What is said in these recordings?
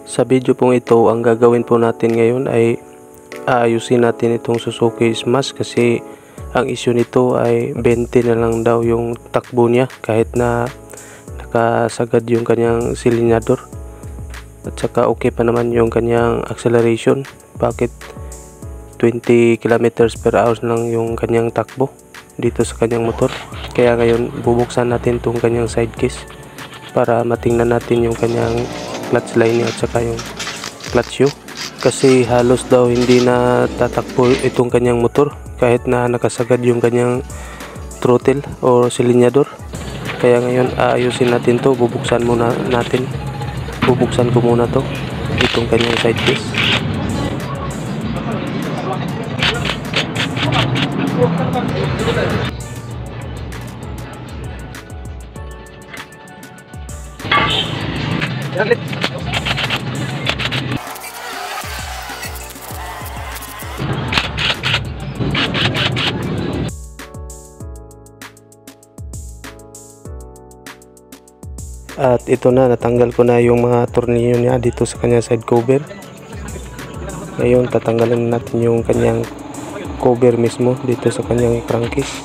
Sa video pong ito, ang gagawin po natin ngayon ay aayusin natin itong Suzuki Smash kasi ang issue nito ay 20 na lang daw yung takbo niya kahit na nakasagad yung kanyang silinyador, at saka okay pa naman yung kanyang acceleration. Bakit 20 kilometers per hour lang yung kanyang takbo dito sa kanyang motor? Kaya ngayon bubuksan natin itong kanyang side case para matingnan natin yung kanyang clutch lining at saka yung clutch shoe, kasi halos daw hindi na tatakbo itong kanyang motor kahit na nakasagad yung kanyang throttle o silinyador. Kaya ngayon aayusin natin to, bubuksan ko muna to, itong kanyang side case. At ito na, natanggal ko na yung mga tornilyo niya dito sa kanyang side cover. Ngayon tatanggalin natin yung kanyang cover mismo dito sa kanyang crankcase.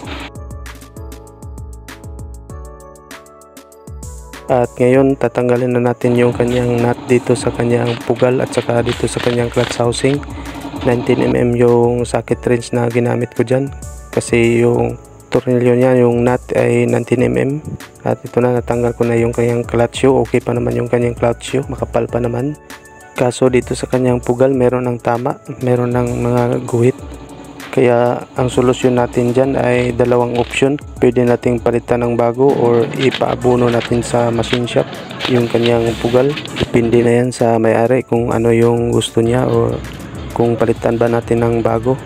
At ngayon tatanggalin na natin yung kanyang nut dito sa kanyang pugal at saka dito sa kanyang clutch housing. 19mm yung socket wrench na ginamit ko dyan kasi yung tornilyo niya, yung nut ay 19mm. At ito na, natanggal ko na yung kanyang clutch shoe. Okay pa naman yung kanyang clutch shoe, makapal pa naman. Kaso dito sa kanyang pugal meron ng tama, meron ng mga guhit. Kaya ang solusyon natin dyan ay dalawang option. Pwede nating palitan ng bago or ipaabono natin sa machine shop yung kanyang pugal. Depende na yan sa may-ari kung ano yung gusto niya, o kung palitan ba natin ng bago,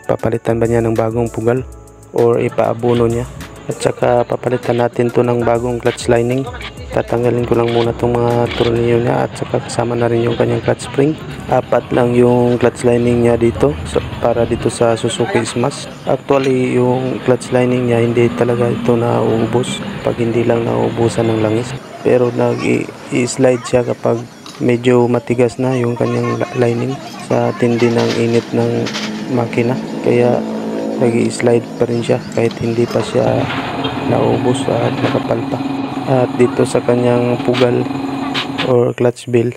papalitan ba niya ng bagong pugal or ipaabono niya. At saka papalitan natin to ng bagong clutch lining. Tatanggalin ko lang muna itong mga tornilyo niya at saka kasama na rin yung kanyang clutch spring. 4 lang yung clutch lining niya dito para dito sa Suzuki Smash. Actually yung clutch lining niya hindi talaga ito nauubos pag hindi lang nauubusan ng langis, pero nag-i-slide siya kapag medyo matigas na yung kanyang lining sa tindi ng init ng makina. Kaya nag-i-slide pa rin siya kahit hindi pa siya naubos at nakapal pa. At dito sa kanyang pugal or clutch bell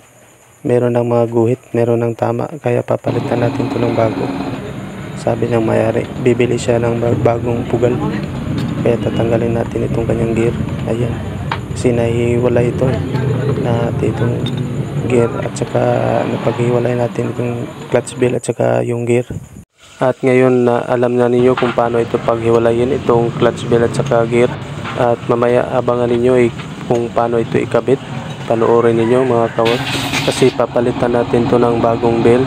meron ng mga guhit, meron ng tama, kaya papalitan natin ito ng bago. Sabi ng may-ari, bibili siya ng bagong pugal, kaya tatanggalin natin itong kanyang gear. Ayan, kasi nahihiwalay ito na itong gear at saka napaghiwalay natin itong clutch bell at saka yung gear. At ngayon na alam na ninyo kung paano ito paghiwalayin, itong clutch bell at saka gear. At mamaya abangan ninyo kung paano ito ikabit. Panoorin ninyo mga kawat, kasi papalitan natin to ng bagong bell.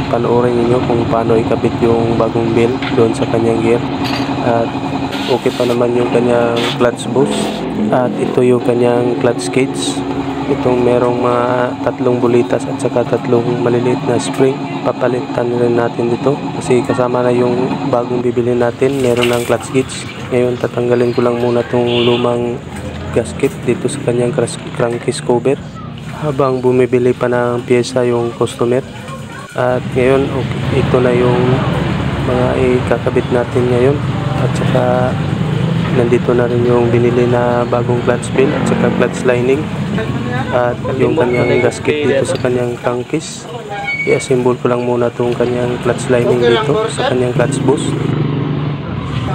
Panoorin ninyo kung paano ikabit yung bagong bell doon sa kanyang gear. At okay pa naman yung kanyang clutch boost. At ito yung kanyang clutch cage. Itong merong mga 3 bulitas at saka 3 maliliit na spring. Papalitan rin natin dito kasi kasama na yung bagong bibili natin, meron ng clutch gauge. Ngayon tatanggalin ko lang muna itong lumang gasket dito sa kanyang crankcase cover habang bumibili pa ng pyesa yung customer. At ngayon ito na yung mga ikakabit natin ngayon, at saka nandito na rin yung binili na bagong clutch bell at saka clutch lining at yung kanyang gasket dito sa kanyang crankcase. I-assemble ko lang muna itong kanyang clutch lining dito sa kanyang clutch boost.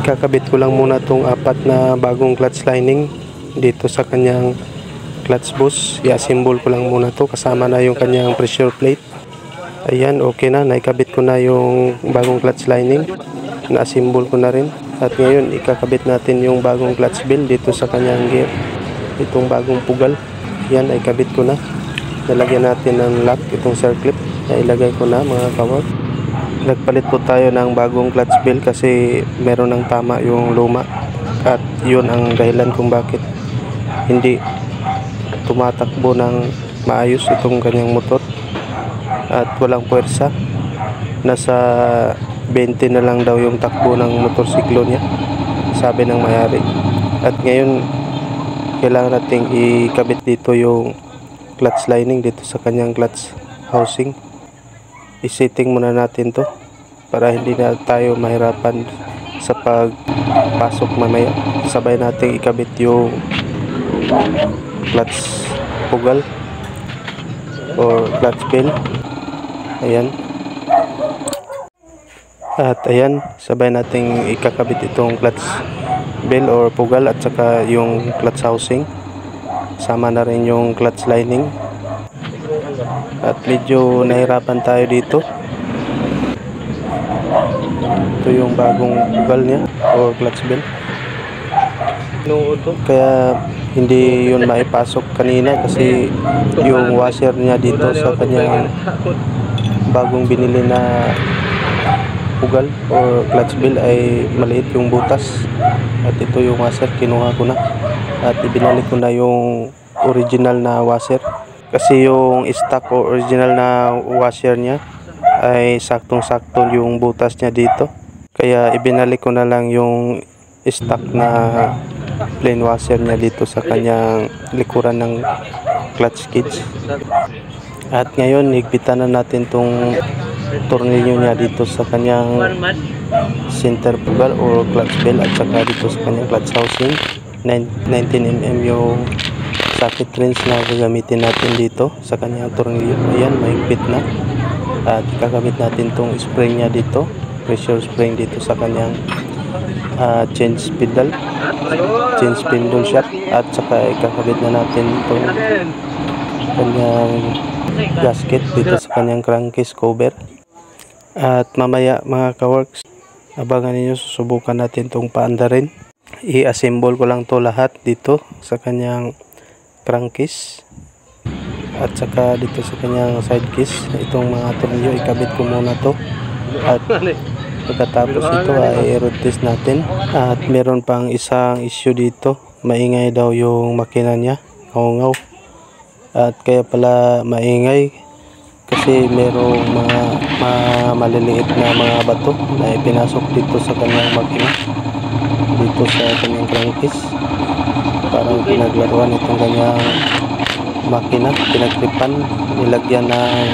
Kakabit ko lang muna itong 4 na bagong clutch lining dito sa kanyang clutch boost. I-assemble ko lang muna ito kasama na yung kanyang pressure plate. Ayan, okay na, naikabit ko na yung bagong clutch lining, na-assemble ko na rin. At ngayon ikakabit natin yung bagong clutch bell dito sa kanyang gear, itong bagong pugal. Yan, ay kabit ko na. Nalagyan natin ng lock itong circlip na ilagay ko na mga kawat. Nagpalit po tayo ng bagong clutch bell kasi meron ng tama yung luma, at yun ang dahilan kung bakit hindi tumatakbo ng maayos itong kanyang motor at walang puwersa. Nasa 20 na lang daw yung takbo ng motorsiklo niya, sabi ng may-ari. At ngayon kailangan nating ikabit dito yung clutch lining dito sa kanyang clutch housing. I-setting muna natin to para hindi na tayo mahirapan sa pagpasok mamaya. Sabay natin ikabit yung clutch pugal or clutch bell. Ayan. At ayan, sabay nating ikakabit itong clutch bell or pugal at saka yung clutch housing. Sama na rin yung clutch lining. At medyo nahirapan tayo dito. Ito yung bagong pugal niya or clutch bell. Kaya hindi yun maipasok kanina kasi yung washer niya dito sa kanyang bagong binili na pugal or clutch bell ay maliit yung butas. At ito yung washer, kinuha ko na at ibinalik ko na yung original na washer kasi yung stock o original na washer niya ay saktong-sakto yung butas niya dito, kaya ibinalik ko na lang yung stock na plain washer niya dito sa kanyang likuran ng clutch cage. At ngayon higpitan na natin tong tornilyo niya dito sa kanyang center pugal or clutch bell at saka dito sa kanyang clutch housing. 19mm yung socket wrench na gagamitin natin dito sa kanyang tornilyo. Ayan, mahigpit na. At gagamit natin tong spring niya dito, pressure spring dito sa kanyang change spindle shot, at saka ikakabit na natin itong kanyang gasket dito sa kanyang crankcase cover. At mamaya mga kaworks, abangan ninyo, susubukan natin itong paandarin. I-assemble ko lang to lahat dito sa kanyang crankcase at saka dito sa kanyang side case. Itong mga tornilyo ikabit ko muna to at pagkatapos ito ay road test natin. At meron pang isang issue dito, maingay daw yung makina niya, ngaw-ngaw. At kaya pala maingay kasi merong mga maliliit na mga bato na ipinasok dito sa kanyang makina, dito sa kanyang crankcase. Parang pinaglaruan itong kanyang makina, pinagtripan, nilagyan ng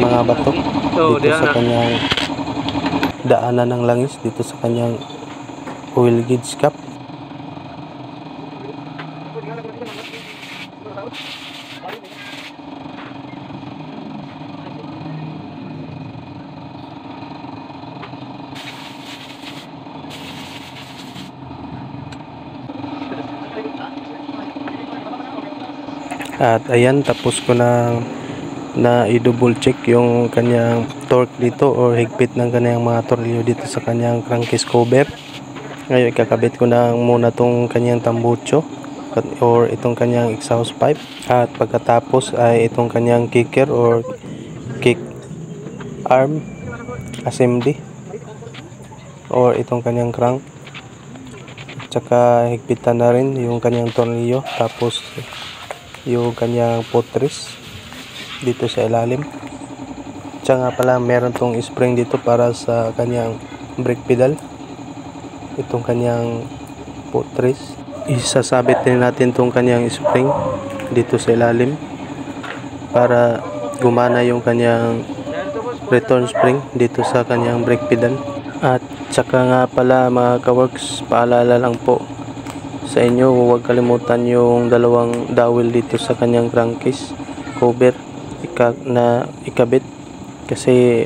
mga bato dito sa kanyang daanan ng langis, dito sa kanyang oil gauge cap. At ayan, tapos ko na i-double check yung kanyang torque dito or higpit ng kanyang mga tornilyo dito sa kanyang crankcase cover. Ngayon ikakabit ko na muna tong kanyang tambucho or itong kanyang exhaust pipe, at pagkatapos ay itong kanyang kicker or kick arm assembly or itong kanyang crank. Tsaka higpitan na rin yung kanyang tornilyo, tapos yung kanyang putres dito sa ilalim. Tsaka pala meron tong spring dito para sa kanyang brake pedal, itong kanyang putres. Isasabit din natin tong kanyang spring dito sa ilalim para gumana yung kanyang return spring dito sa kanyang brake pedal. At tsaka nga pala mga kaworks, paalala lang po sa inyo, huwag kalimutan yung dalawang dowel dito sa kanyang crankcase cover na ikabit, kasi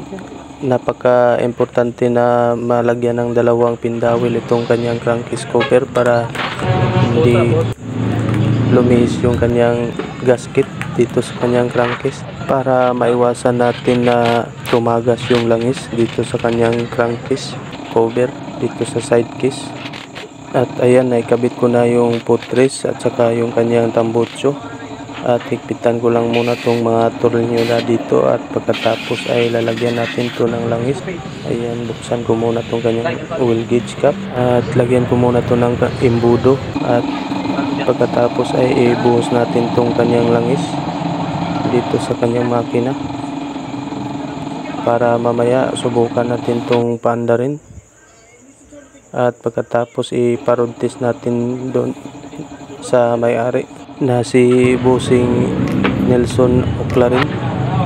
napaka-importante na malagyan ng dalawang pin dowel itong kanyang crankcase cover para hindi lumihis yung kanyang gasket dito sa kanyang crankcase, para maiwasan natin na tumagas yung langis dito sa kanyang crankcase cover dito sa side case. At ayan, naikabit ko na yung putres at saka yung kanyang tambucho, at higpitan ko lang muna tong mga tornilyo na dito, at pagkatapos ay lalagyan natin to ng langis. Ayan, buksan ko muna tong kanyang oil gauge cap at lagyan ko muna to ng embudo, at pagkatapos ay ibuhos natin tong kanyang langis dito sa kanyang makina para mamaya subukan natin tong paandarin. At pagkatapos iparod test natin doon sa may-ari. na si Busing Nelson Oclarin.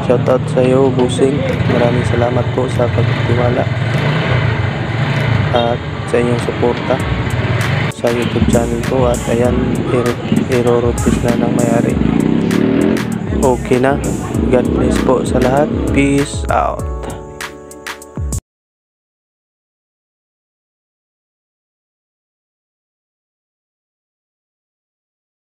Shoutout sa iyo, Busing. Maraming salamat po sa pagtitiwala at sa inyong suporta sa YouTube channel ko. At ayan, i-rotis na ng may-ari. Okay na. God bless po sa lahat. Peace out.